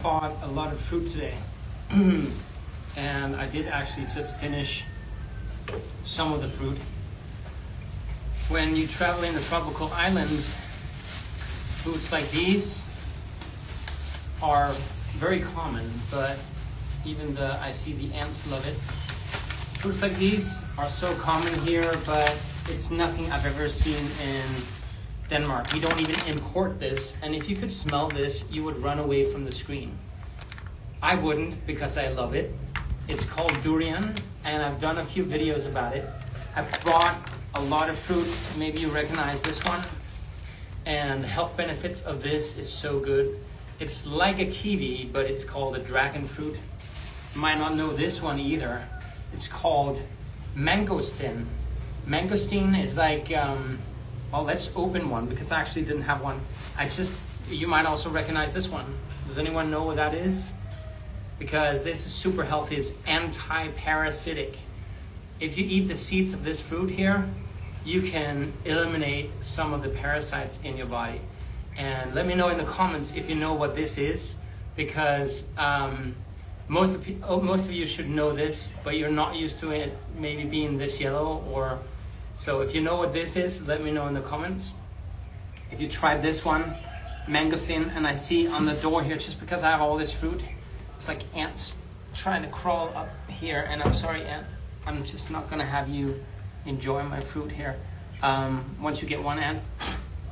bought a lot of fruit today and I did actually just finish some of the fruit. When you travel in the tropical islands, fruits like these are very common, but even I see the ants love it. Fruits like these are so common here, but it's nothing I've ever seen in Denmark. We don't even import this, and if you could smell this, you would run away from the screen. I wouldn't, because I love it. It's called Durian, and I've done a few videos about it. I brought a lot of fruit. Maybe you recognize this one. And the health benefits of this is so good. It's like a kiwi, but it's called a dragon fruit. You might not know this one either. It's called Mangosteen. Mangosteen is like, well, let's open one because I actually didn't have one. You might also recognize this one. Does anyone know what that is? Because this is super healthy. It's anti-parasitic. If you eat the seeds of this fruit here, you can eliminate some of the parasites in your body. And let me know in the comments if you know what this is, because most of you should know this, but you're not used to it maybe being this yellow. Or so if you know what this is, let me know in the comments. If you tried this one, Mangosteen, and I see on the door here, just because I have all this fruit, it's like ants trying to crawl up here, and I'm sorry, ant, I'm just not gonna have you enjoy my fruit here. Once you get one ant,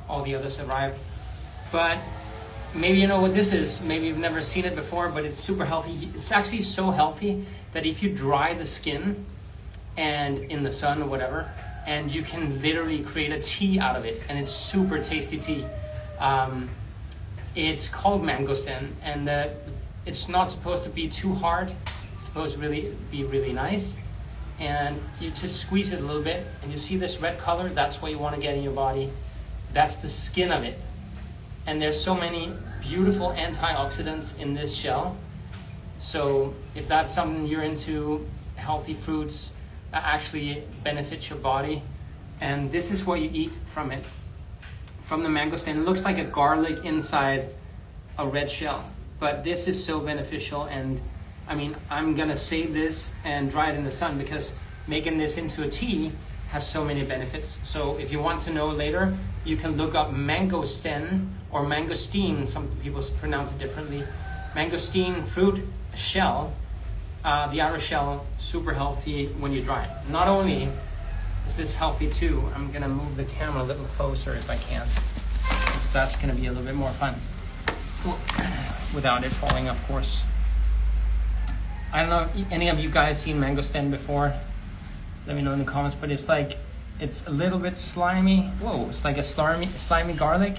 all the others arrive. But maybe you know what this is. Maybe you've never seen it before, but it's super healthy. It's actually so healthy that if you dry the skin and in the sun or whatever, and you can literally create a tea out of it, and it's super tasty tea. It's called Mangosteen, and it's not supposed to be too hard. It's supposed to really be really nice. And you just squeeze it a little bit, and you see this red color. That's what you want to get in your body. That's the skin of it. And there's so many beautiful antioxidants in this shell. So if that's something you're into, healthy fruits that actually benefit your body. And this is what you eat from it, from the mangosteen. It looks like a garlic inside a red shell, but this is so beneficial. And I mean, I'm gonna save this and dry it in the sun, because making this into a tea has so many benefits. So if you want to know later, you can look up Mangosteen or Mangosteen. Some people pronounce it differently. Mangosteen fruit shell, the outer shell, super healthy when you dry it. Not only is this healthy too, I'm gonna move the camera a little closer if I can, because that's gonna be a little bit more fun. Without it falling, of course. I don't know if any of you guys seen Mangosteen before. Let me know in the comments, but it's a little bit slimy. Whoa, it's like a slimy garlic,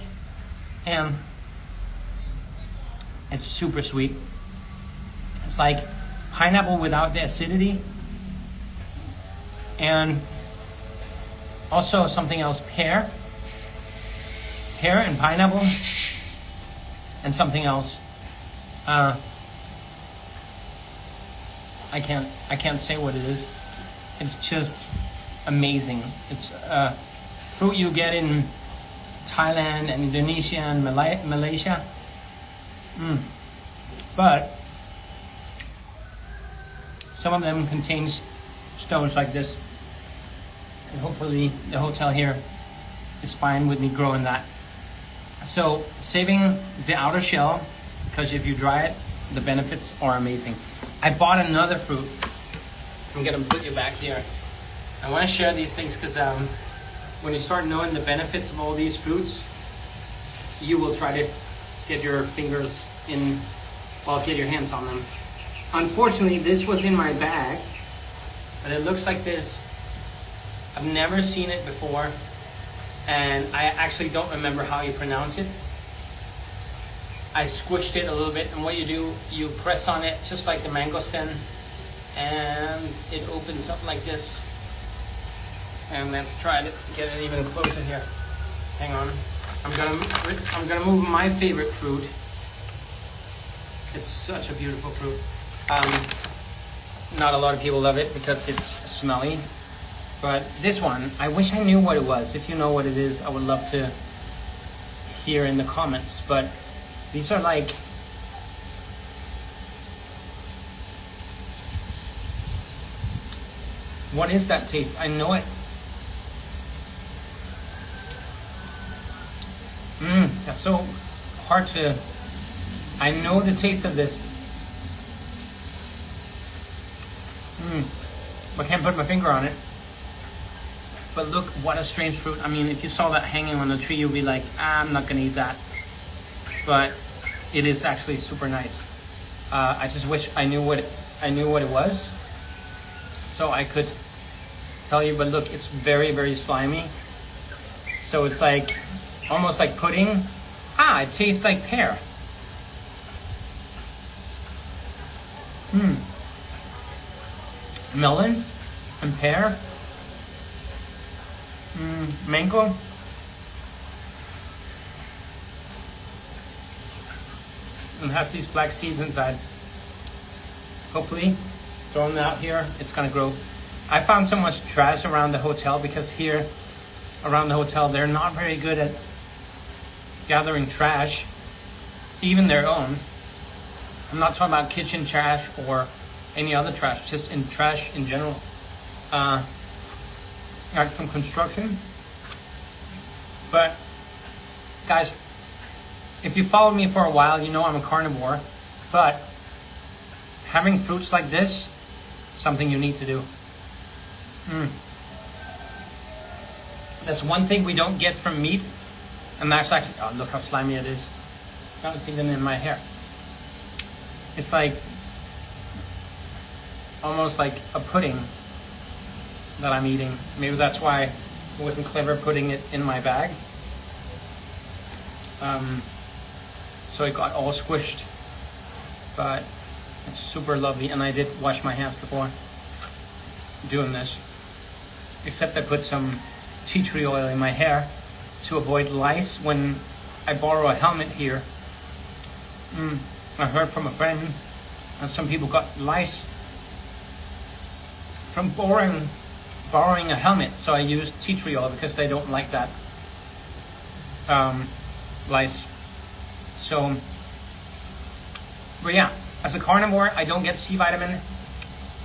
and it's super sweet. It's like pineapple without the acidity. And also something else, pear and pineapple, and something else. I can't say what it is. It's just amazing. It's fruit you get in Thailand and Indonesia and Malaysia. But some of them contains stones like this. And hopefully the hotel here is fine with me growing that. So saving the outer shell, because if you dry it, the benefits are amazing. I bought another fruit. I'm gonna put you back here. I want to share these things because when you start knowing the benefits of all these fruits, you will try to get your fingers in, well, get your hands on them. Unfortunately, this was in my bag, but it looks like this. I've never seen it before, and I actually don't remember how you pronounce it. I squished it a little bit, and what you do, you press on it just like the mangosteen, and it opens up like this. And let's try to get it even closer here. Hang on. I'm gonna move my favorite fruit. It's such a beautiful fruit. Not a lot of people love it because it's smelly, but this one, I wish I knew what it was. If you know what it is, I would love to hear in the comments. But these are like What is that taste? I know it. That's so hard to... I know the taste of this. But I can't put my finger on it. But look, what a strange fruit. I mean, if you saw that hanging on the tree, you'd be like, I'm not gonna eat that. But it is actually super nice. I just wish I knew what it was, so I could tell you. But look, it's very, very slimy. So it's like almost like pudding. It tastes like pear. Melon and pear. Mango. And has these black seeds inside. Hopefully, throwing them out here, it's gonna grow. I found so much trash around the hotel because here, around the hotel, they're not very good at gathering trash, even their own. I'm not talking about kitchen trash or any other trash, just in trash in general. Like from construction. But guys, if you followed me for a while, you know I'm a carnivore, but having fruits like this, something you need to do. That's one thing we don't get from meat, and that's actually, oh, look how slimy it is. Now it's even in my hair. It's like, almost like a pudding that I'm eating. Maybe that's why it wasn't clever putting it in my bag. So it got all squished, but it's super lovely. And I did wash my hands before doing this, except I put some tea tree oil in my hair to avoid lice when I borrow a helmet here. I heard from a friend that some people got lice from borrowing a helmet, so I used tea tree oil because they don't like that lice. So, but yeah, as a carnivore, I don't get C vitamin,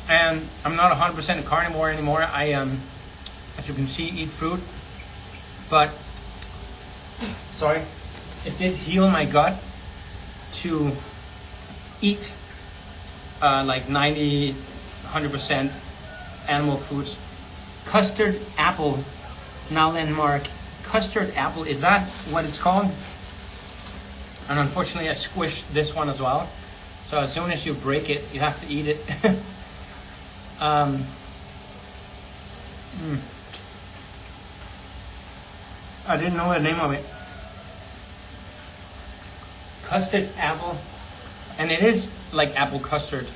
and I'm not 100% a carnivore anymore. I as you can see, eat fruit, but sorry, it did heal my gut to eat like 90, 100% animal foods. Custard apple, now landmark. Custard apple, is that what it's called? And unfortunately I squished this one as well. So as soon as you break it, you have to eat it. I didn't know the name of it. Custard apple. And it is like apple custard.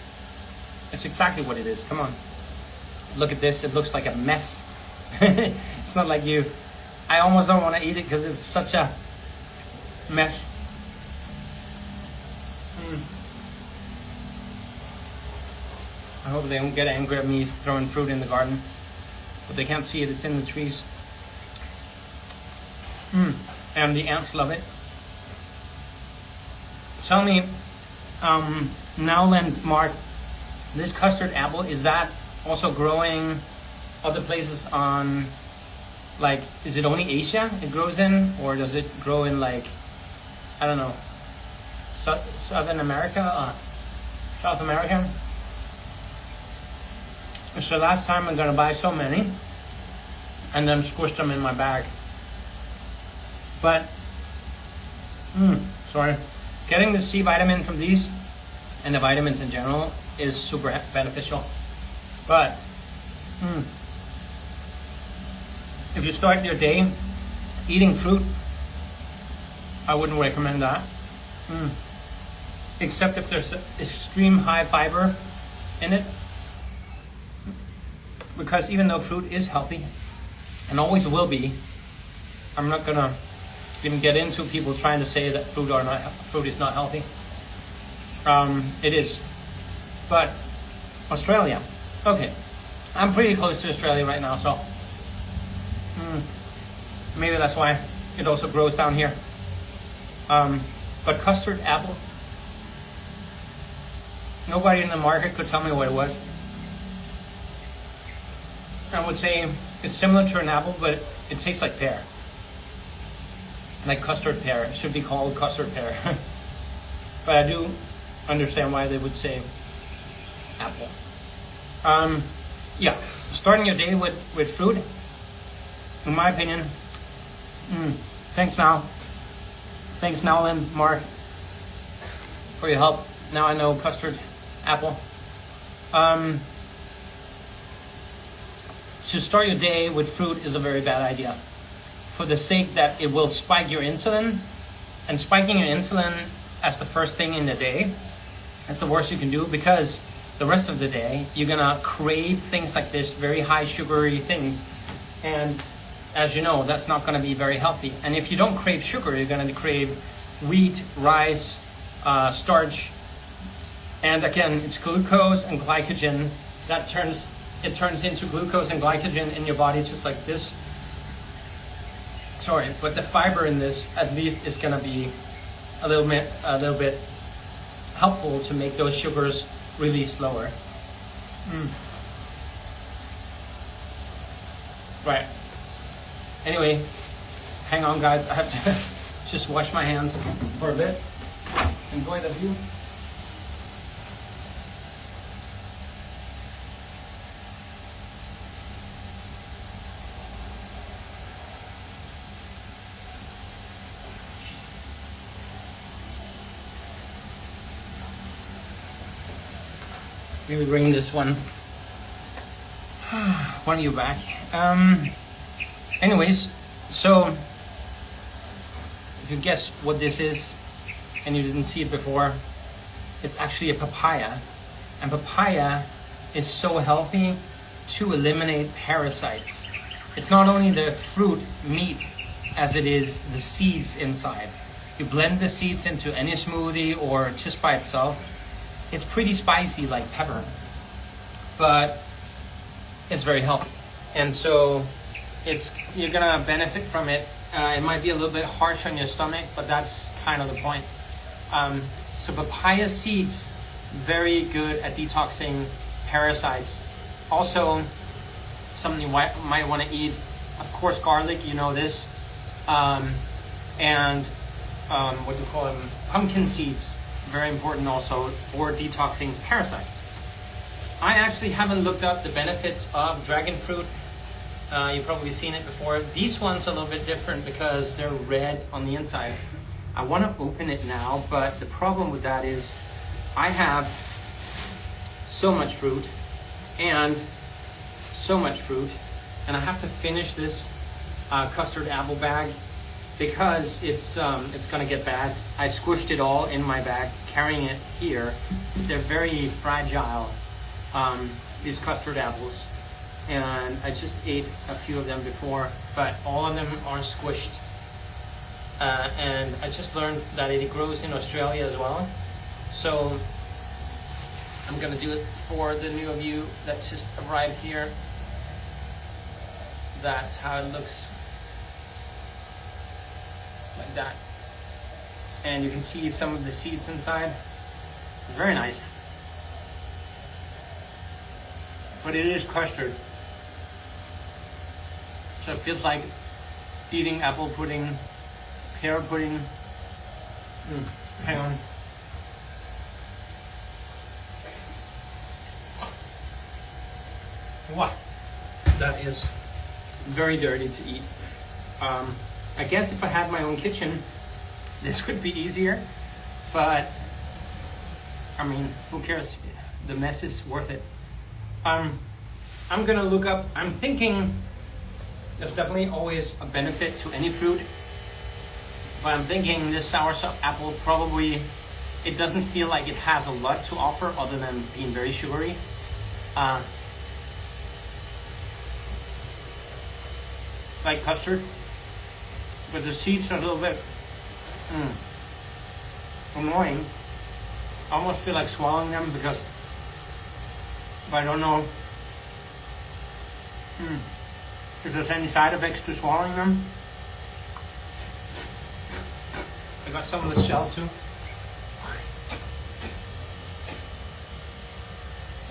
It's exactly what it is. Come on. Look at this. It looks like a mess. It's not like you... I almost don't want to eat it because it's such a mess. I hope they don't get angry at me throwing fruit in the garden. But they can't see it. It's in the trees. And the ants love it. Tell me, now landmark, this custard apple, is that also growing other places on, like, is it only Asia it grows in, or does it grow in, like, I don't know, Southern America, South America? It's the last time I'm gonna buy so many and then squish them in my bag. But sorry, getting the C vitamin from these and the vitamins in general is super beneficial. But if you start your day eating fruit, I wouldn't recommend that. Except if there's extreme high fiber in it. Because even though fruit is healthy, and always will be, I'm not gonna even get into people trying to say that fruit is not healthy. It is. But Australia, okay, I'm pretty close to Australia right now, so maybe that's why it also grows down here. But custard apple, nobody in the market could tell me what it was. I would say it's similar to an apple, but it tastes like pear. Like custard pear. It should be called custard pear. But I do understand why they would say apple. Yeah, starting your day with fruit, in my opinion. Thanks now and Mark, for your help. Now I know custard, apple. To start your day with fruit is a very bad idea, for the sake that it will spike your insulin, and spiking your insulin as the first thing in the day is the worst you can do, because the rest of the day you're gonna crave things like this, very high sugary things, and as you know, that's not gonna be very healthy. And if you don't crave sugar, you're gonna crave wheat, rice, starch, and again, it's glucose and glycogen that turns into glucose and glycogen in your body, just like this. Sorry, but the fiber in this at least is gonna be a little bit helpful to make those sugars release slower. Right. Anyway, hang on guys, I have to just wash my hands for a bit. Enjoy the view. Maybe bring this one of you back. Anyways, so if you guess what this is and you didn't see it before, it's actually a papaya. And papaya is so healthy to eliminate parasites. It's not only the fruit meat as it is the seeds inside. You blend the seeds into any smoothie or just by itself. It's pretty spicy like pepper, but it's very healthy. And so you're gonna benefit from it. It might be a little bit harsh on your stomach, but that's kind of the point. So papaya seeds, very good at detoxing parasites. Also, something you might want to eat, of course, garlic, you know this, and what do you call them? Pumpkin seeds. Very important also for detoxing parasites. I actually haven't looked up the benefits of dragon fruit. You've probably seen it before. These ones are a little bit different because they're red on the inside. I want to open it now, but the problem with that is I have so much fruit, and I have to finish this custard apple bag because it's gonna get bad. I squished it all in my bag, carrying it here. They're very fragile, these custard apples, and I just ate a few of them before, but all of them are squished. And I just learned that it grows in Australia as well. So I'm gonna do it for the new of you that just arrived here. That's how it looks. Like that. And you can see some of the seeds inside. It's very nice. But it is custard. So it feels like eating apple pudding, pear pudding. Hang on. Wow. That is very dirty to eat. I guess if I had my own kitchen, this would be easier, but I mean, who cares? The mess is worth it. I'm gonna look up, I'm thinking there's definitely always a benefit to any fruit, but I'm thinking this sour apple probably, it doesn't feel like it has a lot to offer other than being very sugary. Like custard. But the seeds are a little bit annoying. I almost feel like swallowing them because I don't know if there's any side effects to swallowing them. I got some of the shell too.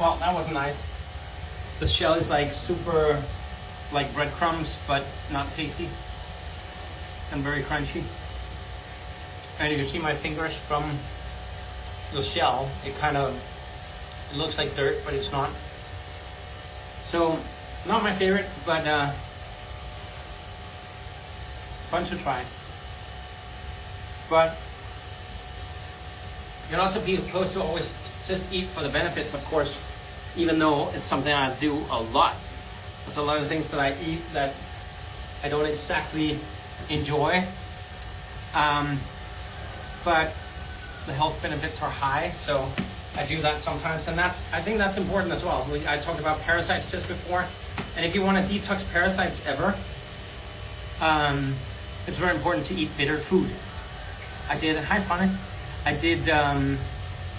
Well, that was nice. The shell is like super, like breadcrumbs, but not tasty and very crunchy. And you can see my fingers from the shell. It looks like dirt, but it's not. So, not my favorite, but fun to try. But you're not supposed to always just eat for the benefits, of course, even though it's something I do a lot. There's a lot of things that I eat that I don't exactly enjoy, but the health benefits are high, so I do that sometimes, and I think that's important as well. I talked about parasites just before, and if you want to detox parasites ever, it's very important to eat bitter food. I did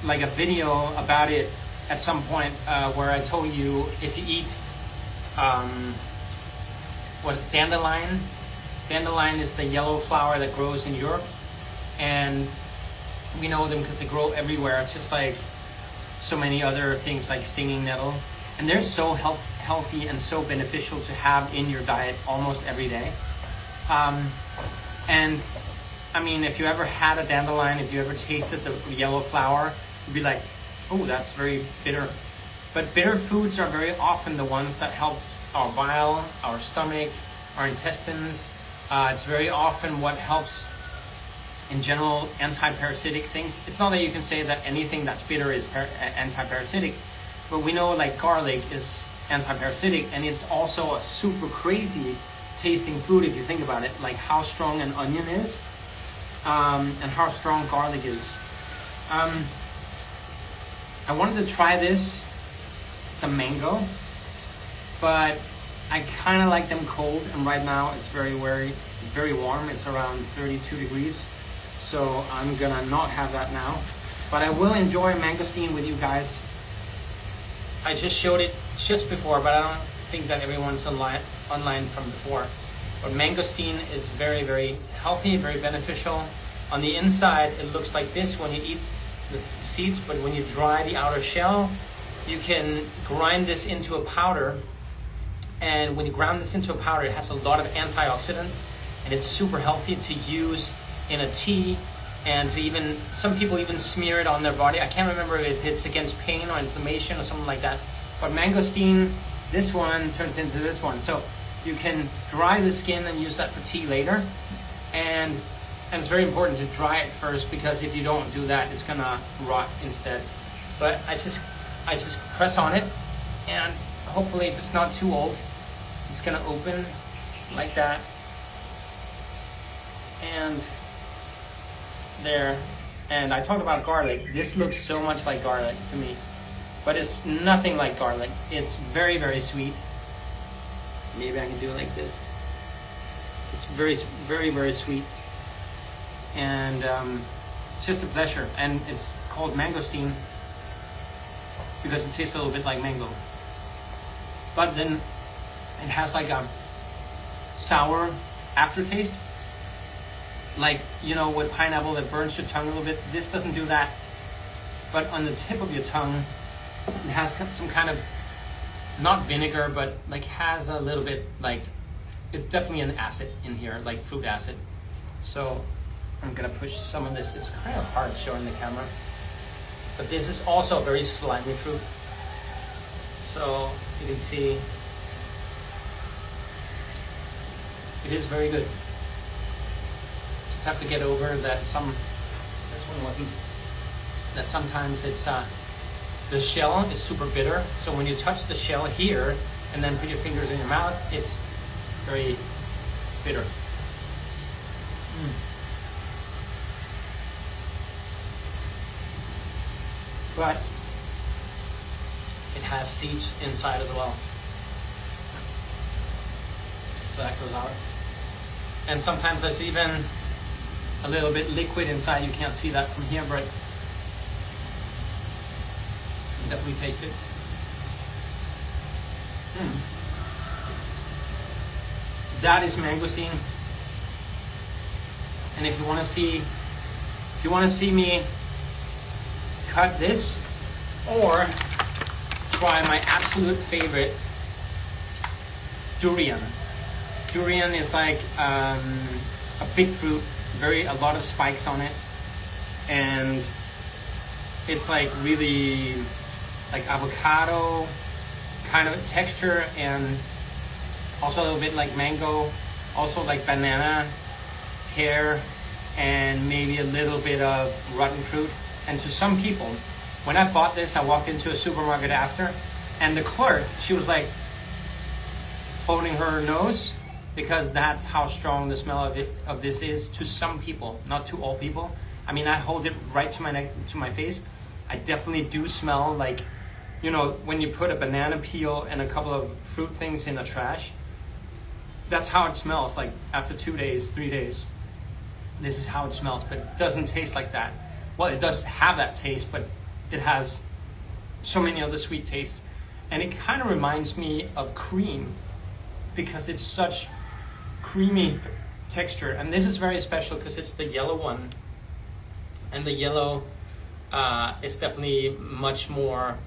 like a video about it at some point where I told you if you eat dandelion. Dandelion is the yellow flower that grows in Europe, and we know them because they grow everywhere. It's just like so many other things like stinging nettle, and they're so healthy and so beneficial to have in your diet almost every day. And I mean, if you ever had a dandelion, if you ever tasted the yellow flower, you'd be like, oh, that's very bitter. But bitter foods are very often the ones that help our bile, our stomach, our intestines. It's very often what helps, in general, anti-parasitic things. It's not that you can say that anything that's bitter is anti-parasitic, but we know like garlic is anti-parasitic, and it's also a super crazy tasting food if you think about it, like how strong an onion is, and how strong garlic is. I wanted to try this. It's a mango, but I kind of like them cold, and right now it's very warm. It's around 32 degrees, so I'm gonna not have that now. But I will enjoy mangosteen with you guys. I just showed it just before, but I don't think that everyone's online from before. But mangosteen is very, very healthy, very beneficial. On the inside, it looks like this when you eat the seeds, but when you dry the outer shell, you can grind this into a powder. And when you ground this into a powder, it has a lot of antioxidants, and it's super healthy to use in a tea, and to even, some people even smear it on their body. I can't remember if it's against pain or inflammation or something like that. But mangosteen, this one turns into this one. So you can dry the skin and use that for tea later. And it's very important to dry it first, because if you don't do that, it's gonna rot instead. But I just press on it, and hopefully if it's not too old, it's gonna open like that. And there. And I talked about garlic. This looks so much like garlic to me, but it's nothing like garlic. It's very, very sweet. Maybe I can do it like this. It's very, very, very sweet. And it's just a pleasure. And it's called mangosteen because it tastes a little bit like mango. But then it has like a sour aftertaste. Like, you know, with pineapple that burns your tongue a little bit. This doesn't do that. But on the tip of your tongue, it has some kind of, not vinegar, but like has a little bit, like, it's definitely an acid in here, like fruit acid. So I'm gonna push some of this. It's kind of hard showing the camera. But this is also a very slimy fruit. So you can see, it is very good. Just have to get over that this one wasn't, that sometimes it's, the shell is super bitter. So when you touch the shell here and then put your fingers in your mouth, it's very bitter. But it has seeds inside as well. So that goes out. And sometimes there's even a little bit liquid inside. You can't see that from here, but definitely taste it. That is mangosteen. And if you want to see me cut this, or try my absolute favorite durian. Durian is like a big fruit, a lot of spikes on it, and it's like really like avocado kind of texture, and also a little bit like mango, also like banana, pear, and maybe a little bit of rotten fruit. And to some people, when I bought this, I walked into a supermarket after, and the clerk, she was like holding her nose, because that's how strong the smell of this is to some people, not to all people. I mean, I hold it right to my neck, to my face. I definitely do smell like, you know, when you put a banana peel and a couple of fruit things in the trash. That's how it smells, like after 2 days, 3 days. This is how it smells, but it doesn't taste like that. Well, it does have that taste, but it has so many other sweet tastes. And it kind of reminds me of cream, because it's such creamy texture. And this is very special because it's the yellow one. And the yellow is definitely much more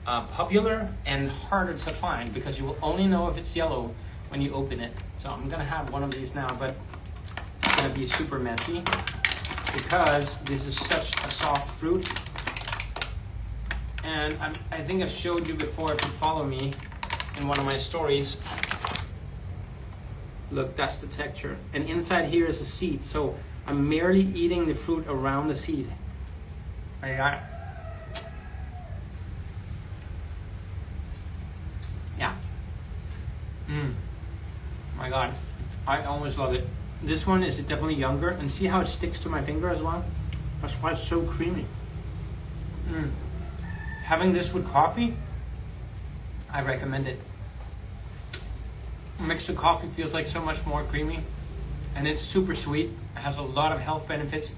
popular and harder to find, because you will only know if it's yellow when you open it. So I'm gonna have one of these now, but it's gonna be super messy because this is such a soft fruit. And I think I showed you before, if you follow me in one of my stories. Look, that's the texture. And inside here is a seed. So I'm merely eating the fruit around the seed. I got it. Yeah. My God, I always love it. This one is definitely younger, and see how it sticks to my finger as well? That's why it's so creamy. Having this with coffee, I recommend it. Mixed with coffee feels like so much more creamy, and it's super sweet. It has a lot of health benefits,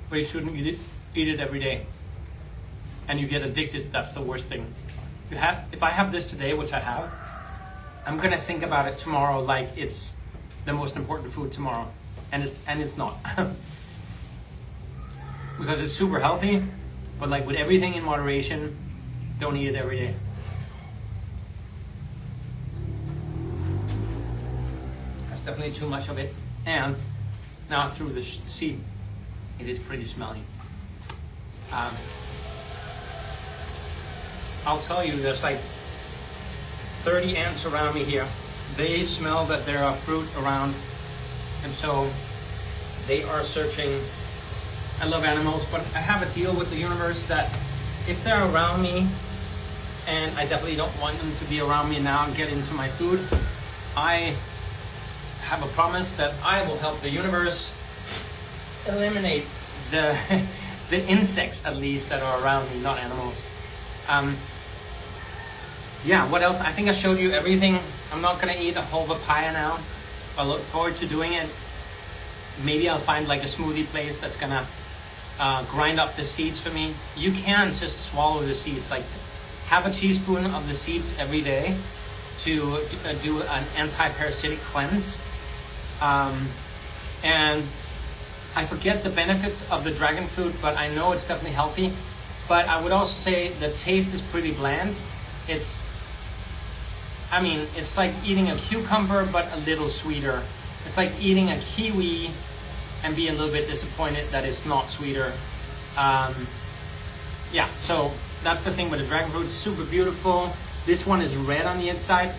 but you shouldn't eat it every day. And you get addicted, that's the worst thing. If I have this today, which I have, I'm gonna think about it tomorrow like it's the most important food tomorrow, and it's not. Because it's super healthy, but like with everything in moderation, don't eat it every day. That's definitely too much of it. And now through the seed, it is pretty smelly. I'll tell you, there's like 30 ants around me here. They smell that there are fruit around, and so they are searching. I love animals, but I have a deal with the universe that if they're around me, and I definitely don't want them to be around me now and get into my food, I have a promise that I will help the universe eliminate the the insects, at least, that are around me, not animals. Yeah, what else? I think I showed you everything. I'm not gonna eat a whole papaya now. I look forward to doing it. Maybe I'll find like a smoothie place that's gonna grind up the seeds for me. You can just swallow the seeds, like have a teaspoon of the seeds every day to do an anti-parasitic cleanse. And I forget the benefits of the dragon fruit, but I know it's definitely healthy. But I would also say the taste is pretty bland. It's like eating a cucumber, but a little sweeter. It's like eating a kiwi and be a little bit disappointed that it's not sweeter. Yeah, so that's the thing with the dragon fruit. It's super beautiful. This one is red on the inside.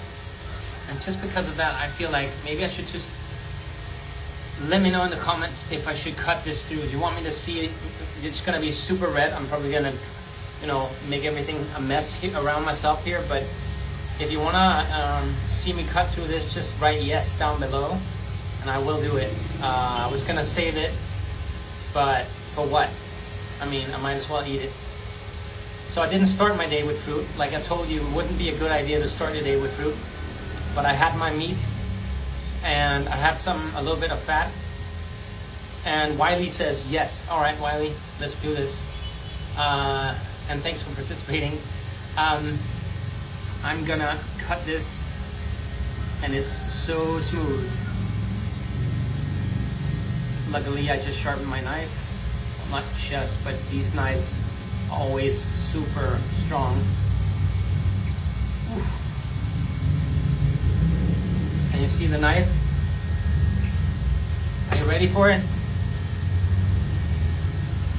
And just because of that, I feel like maybe I should just let me know in the comments if I should cut this through. Do you want me to see it? It's gonna be super red. I'm probably gonna, make everything a mess around myself here. But if you wanna see me cut through this, just write yes down below, and I will do it. I was gonna save it, but for what? I might as well eat it. So I didn't start my day with fruit. Like I told you, it wouldn't be a good idea to start your day with fruit. But I had my meat, and I had a little bit of fat. And Wiley says, yes, all right, Wiley, let's do this. And thanks for participating. I'm gonna cut this, and it's so smooth. Luckily, I just sharpened my knife. Well, not just, but these knives are always super strong. Oof. And you see the knife? Are you ready for it?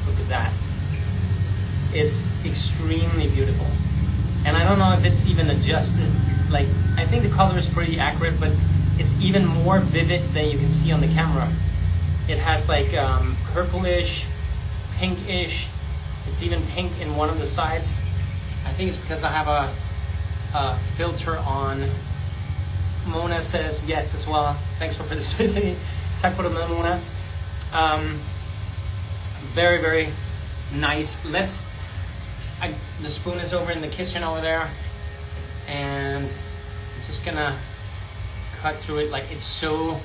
Look at that. It's extremely beautiful. And I don't know if it's even adjusted. Like, I think the color is pretty accurate, but it's even more vivid than you can see on the camera. It has like purplish, pinkish. It's even pink in one of the sides. I think it's because I have a filter on. Mona says yes as well. Thanks for participating. Tack för det, Mona. Very, very nice. The spoon is over in the kitchen over there, and I'm just gonna cut through it. Like, it's so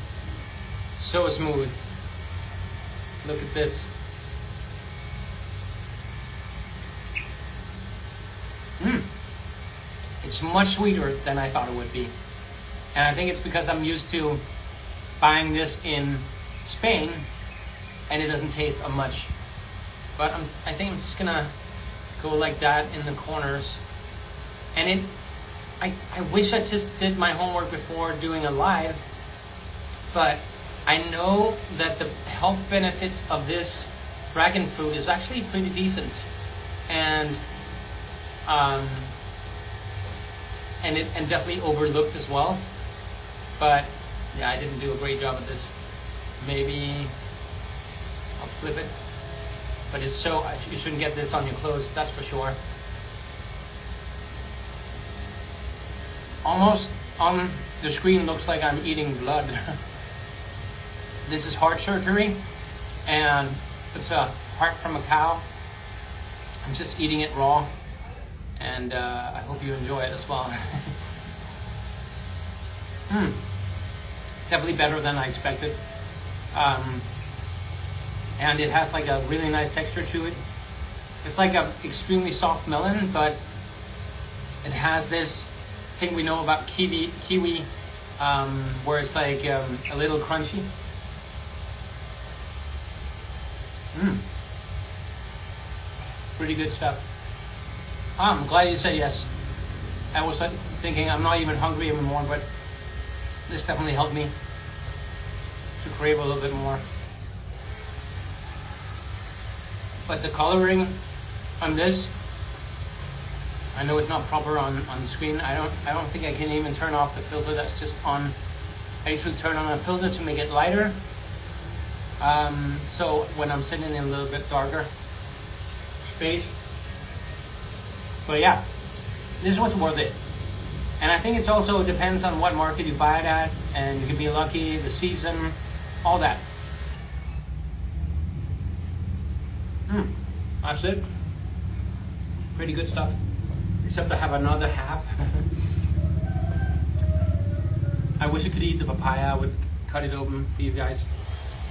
smooth. Look at this. It's much sweeter than I thought it would be. And I think it's because I'm used to buying this in Spain and it doesn't taste much. But I think I'm just gonna go like that in the corners. And I wish I just did my homework before doing a live, but I know that the health benefits of this dragon fruit is actually pretty decent. And definitely overlooked as well. But yeah, I didn't do a great job at this. Maybe I'll flip it. But it's you shouldn't get this on your clothes, that's for sure. Almost on the screen looks like I'm eating blood. This is heart surgery, and it's a heart from a cow. I'm just eating it raw, and I hope you enjoy it as well. Definitely better than I expected. And it has like a really nice texture to it. It's like an extremely soft melon, but it has this thing we know about kiwi, where it's like a little crunchy. Pretty good stuff. I'm glad you said yes. I was thinking I'm not even hungry anymore, but this definitely helped me to crave a little bit more. But the coloring on this, I know it's not proper on the screen. I don't think I can even turn off the filter that's just on. I usually turn on a filter to make it lighter. So when I'm sitting in a little bit darker space. But yeah, this was worth it. And I think it also depends on what market you buy it at, and you can be lucky, the season, all that. That's it. Pretty good stuff. Except I have another half. I wish I could eat the papaya. I would cut it open for you guys.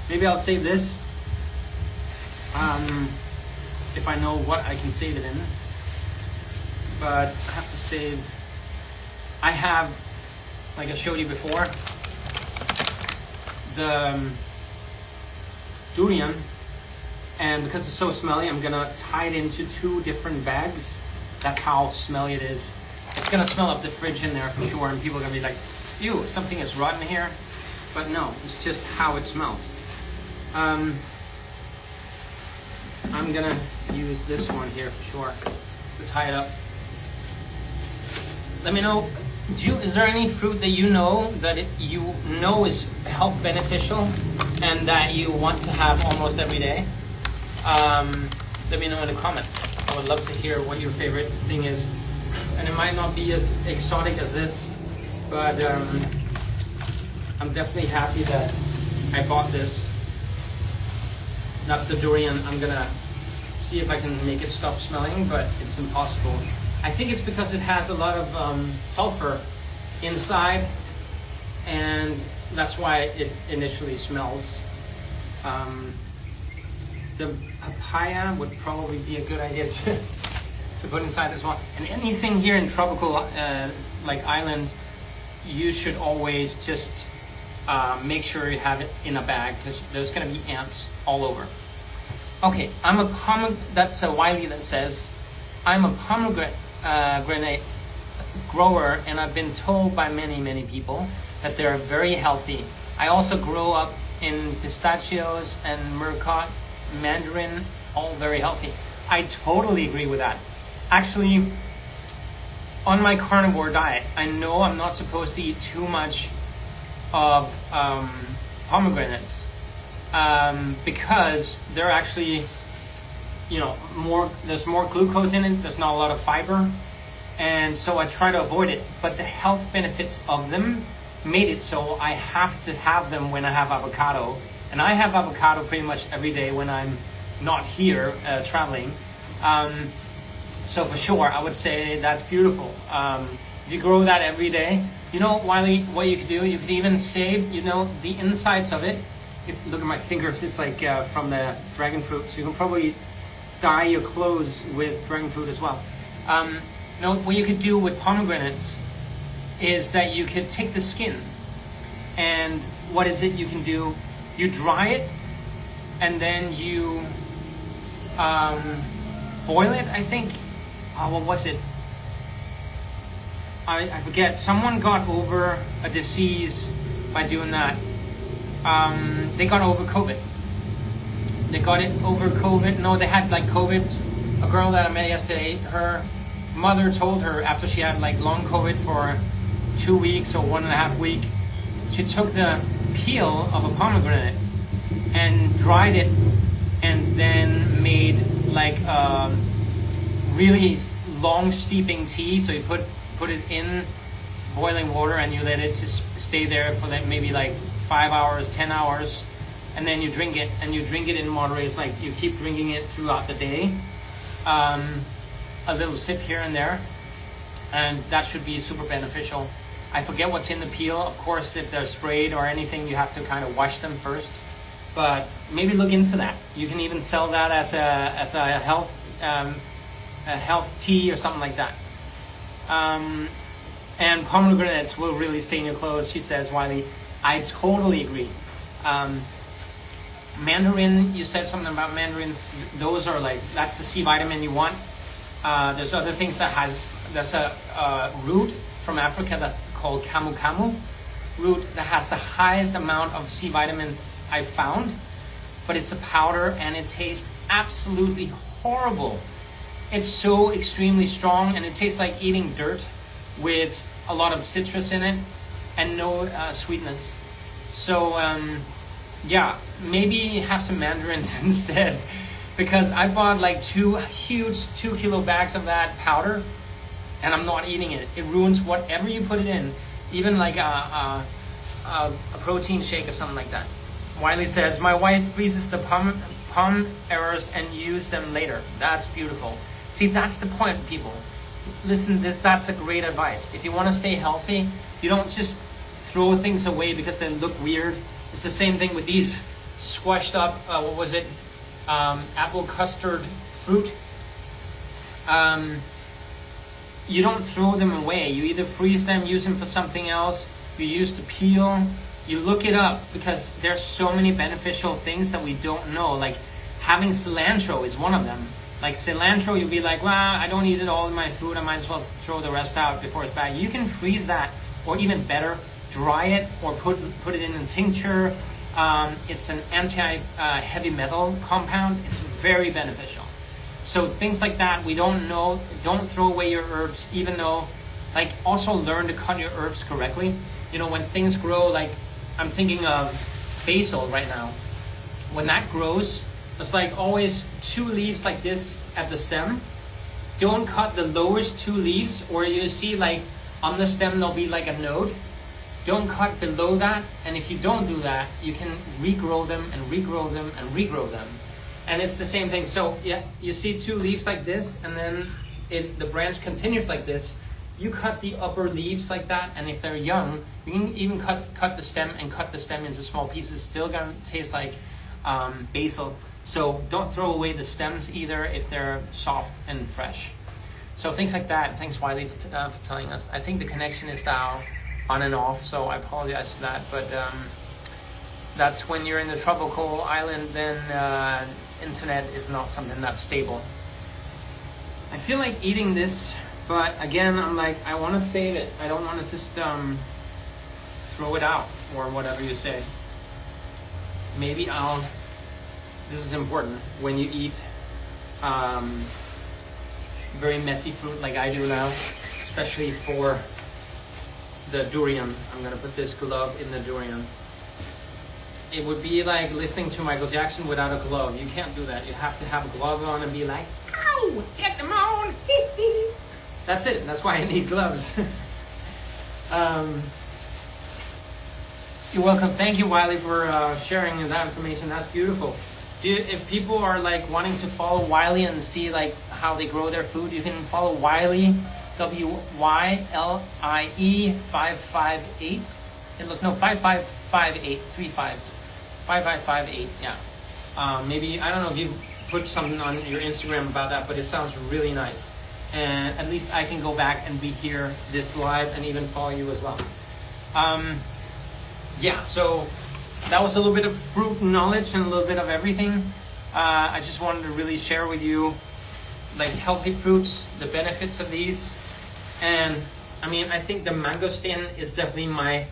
Maybe I'll save this. If I know what I can save it in. But I have to save. I have, like I showed you before, the durian. And because it's so smelly, I'm gonna tie it into 2 different bags. That's how smelly it is. It's gonna smell up the fridge in there for sure, and people are gonna be like, ew, something is rotten here. But no, it's just how it smells. I'm gonna use this one here for sure to tie it up. Let me know, is there any fruit that you know that you know is health beneficial and that you want to have almost every day? Let me know in the comments. I would love to hear what your favorite thing is. And it might not be as exotic as this, but I'm definitely happy that I bought this. That's the durian. I'm gonna see if I can make it stop smelling, but it's impossible. I think it's because it has a lot of sulfur inside, and that's why it initially smells. The papaya would probably be a good idea to put inside as well. And anything here in tropical like island, you should always just make sure you have it in a bag, because there's going to be ants all over. Okay, that's Wiley that says, I'm a pomegranate grower, and I've been told by many people that they're very healthy. I also grew up in pistachios and murcot, mandarin, all very healthy. I totally agree with that. Actually, on my carnivore diet, I know I'm not supposed to eat too much of pomegranates because they're actually, there's more glucose in it, there's not a lot of fiber, and so I try to avoid it. But the health benefits of them made it so I have to have them when I have avocado, and I have avocado pretty much every day when I'm not here traveling. So for sure, I would say that's beautiful. If you grow that every day, Wiley, what you could do, you could even save, the insides of it. Look at my fingers, it's like from the dragon fruit, so you can probably dye your clothes with dragon fruit as well. What you could do with pomegranates is that you could take the skin, and what is it you can do? You dry it, and then you boil it, I think. What was it? I forget. Someone got over a disease by doing that. They got over COVID. They got it over COVID. No, they had like COVID. A girl that I met yesterday, her mother told her after she had like long COVID for 2 weeks or 1.5 weeks, she took the peel of a pomegranate and dried it, and then made like really long steeping tea. So you put it in boiling water and you let it just stay there for maybe like 5 hours, 10 hours, and then you drink it, and you drink it in moderate. It's like you keep drinking it throughout the day, a little sip here and there, and that should be super beneficial. I forget what's in the peel. Of course, if they're sprayed or anything, you have to kind of wash them first, but maybe look into that. You can even sell that as a health tea or something like that. And pomegranates will really stain your clothes, she says, Wiley. I totally agree. Mandarin, you said something about mandarins. Those are like, that's the C vitamin you want. There's other things there's a root from Africa that's called camu camu root that has the highest amount of C vitamins I've found, but it's a powder and it tastes absolutely horrible. It's so extremely strong, and it tastes like eating dirt with a lot of citrus in it and no sweetness. So maybe have some mandarins instead, because I bought like 2 huge 2 kilo bags of that powder, and I'm not eating it. It ruins whatever you put it in, even like a protein shake or something like that. Wiley says, my wife freezes the palm errors and use them later. That's beautiful. See, that's the point, people. Listen, that's a great advice. If you want to stay healthy, you don't just throw things away because they look weird. It's the same thing with these squashed up, apple custard fruit. You don't throw them away. You either freeze them, use them for something else, you use the peel. You look it up, because there's so many beneficial things that we don't know. Like having cilantro is one of them. Like cilantro, you'll be like, well, I don't eat it all in my food, I might as well throw the rest out before it's bad. You can freeze that, or even better, dry it or put it in a tincture. It's an anti-heavy metal compound. It's very beneficial. So things like that, we don't know. Don't throw away your herbs, even though, like, also learn to cut your herbs correctly. When things grow, like I'm thinking of basil right now. When that grows, it's like always 2 leaves like this at the stem. Don't cut the lowest 2 leaves, or you see like on the stem there'll be like a node. Don't cut below that, and if you don't do that, you can regrow them and regrow them and regrow them. And it's the same thing. So yeah, you see 2 leaves like this, and then the branch continues like this. You cut the upper leaves like that, and if they're young, you can even cut the stem and cut the stem into small pieces. Still gonna taste like basil. So don't throw away the stems either if they're soft and fresh. So things like that. Thanks, Wiley, for telling us. I think the connection is now on and off, so I apologize for that. But that's when you're in the tropical island, then internet is not something that's stable. I feel like eating this, but again, I'm like, I want to save it. I don't want to just throw it out, or whatever you say. Maybe this is important, when you eat very messy fruit like I do now, especially for the durian. I'm gonna put this glove in the durian. It would be like listening to Michael Jackson without a glove. You can't do that. You have to have a glove on and be like, ow, check them on. That's it. That's why I need gloves. You're welcome. Thank you, Wiley, for sharing that information. That's beautiful. If people are like wanting to follow Wiley and see like how they grow their food, you can follow Wiley, WYLIE 558. And look, no, 5558, 3 5s, 5558. Yeah. Maybe, I don't know if you put something on your Instagram about that, but it sounds really nice. And at least I can go back and rehear this live and even follow you as well. Yeah, so that was a little bit of fruit knowledge and a little bit of everything. I just wanted to really share with you like healthy fruits, the benefits of these. And I mean, I think the mangosteen is definitely my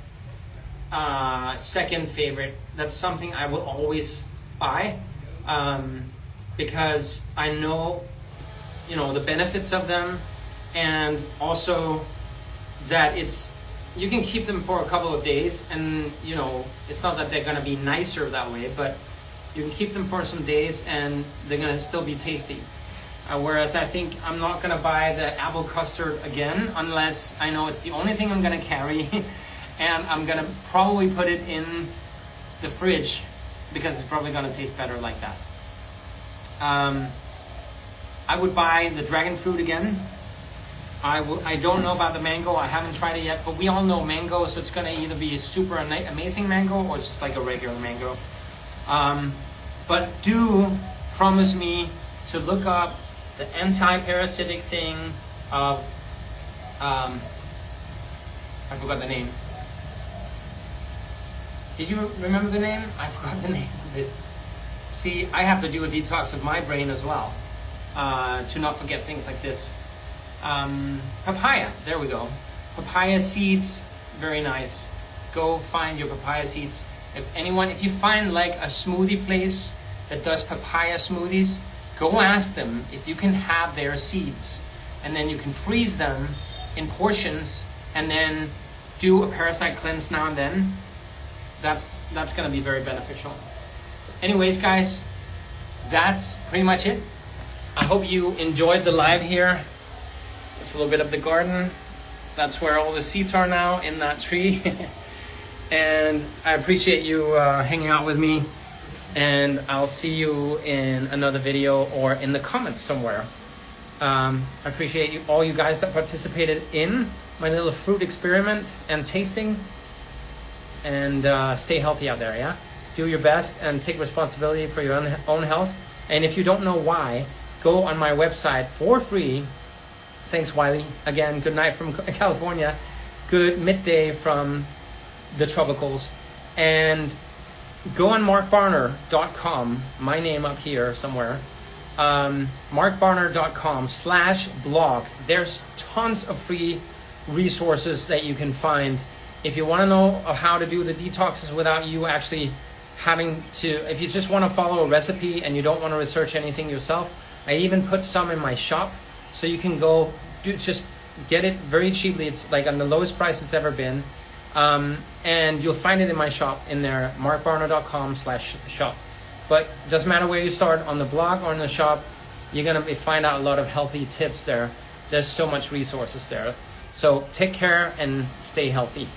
second favorite. That's something I will always buy because I know, you know, the benefits of them, and also that you can keep them for a couple of days, and you know, it's not that they're going to be nicer that way, but you can keep them for some days and they're going to still be tasty. Whereas I think I'm not going to buy the apple custard again unless I know it's the only thing I'm going to carry and I'm going to probably put it in the fridge because it's probably going to taste better like that. I would buy the dragon fruit again. I don't know about the mango. I haven't tried it yet, but we all know mango, so it's going to either be a super amazing mango or it's just like a regular mango. But do promise me to look up the anti-parasitic thing of, I forgot the name. Did you remember the name? I forgot the name of this. See, I have to do a detox of my brain as well, to not forget things like this. Papaya, there we go. Papaya seeds, very nice. Go find your papaya seeds. If you find like a smoothie place that does papaya smoothies, go ask them if you can have their seeds, and then you can freeze them in portions and then do a parasite cleanse now and then. That's going to be very beneficial. Anyways, guys, that's pretty much it. I hope you enjoyed the live here. It's a little bit of the garden. That's where all the seeds are now, in that tree. And I appreciate you hanging out with me. And I'll see you in another video or in the comments somewhere. I appreciate all you guys that participated in my little fruit experiment and tasting. And stay healthy out there, yeah? Do your best and take responsibility for your own health. And if you don't know why, go on my website for free. Thanks, Wiley. Again, good night from California. Good midday from the tropicals. And go on markbarner.com, my name up here somewhere. markbarner.com/blog. There's tons of free resources that you can find. If you want to know how to do the detoxes without you actually having to, if you just want to follow a recipe and you don't want to research anything yourself, I even put some in my shop. So you can go just get it very cheaply. It's like on the lowest price it's ever been. And you'll find it in my shop in there, markbarner.com/shop. But it doesn't matter where you start, on the blog or in the shop, you're going to find out a lot of healthy tips there. There's so much resources there. So take care and stay healthy.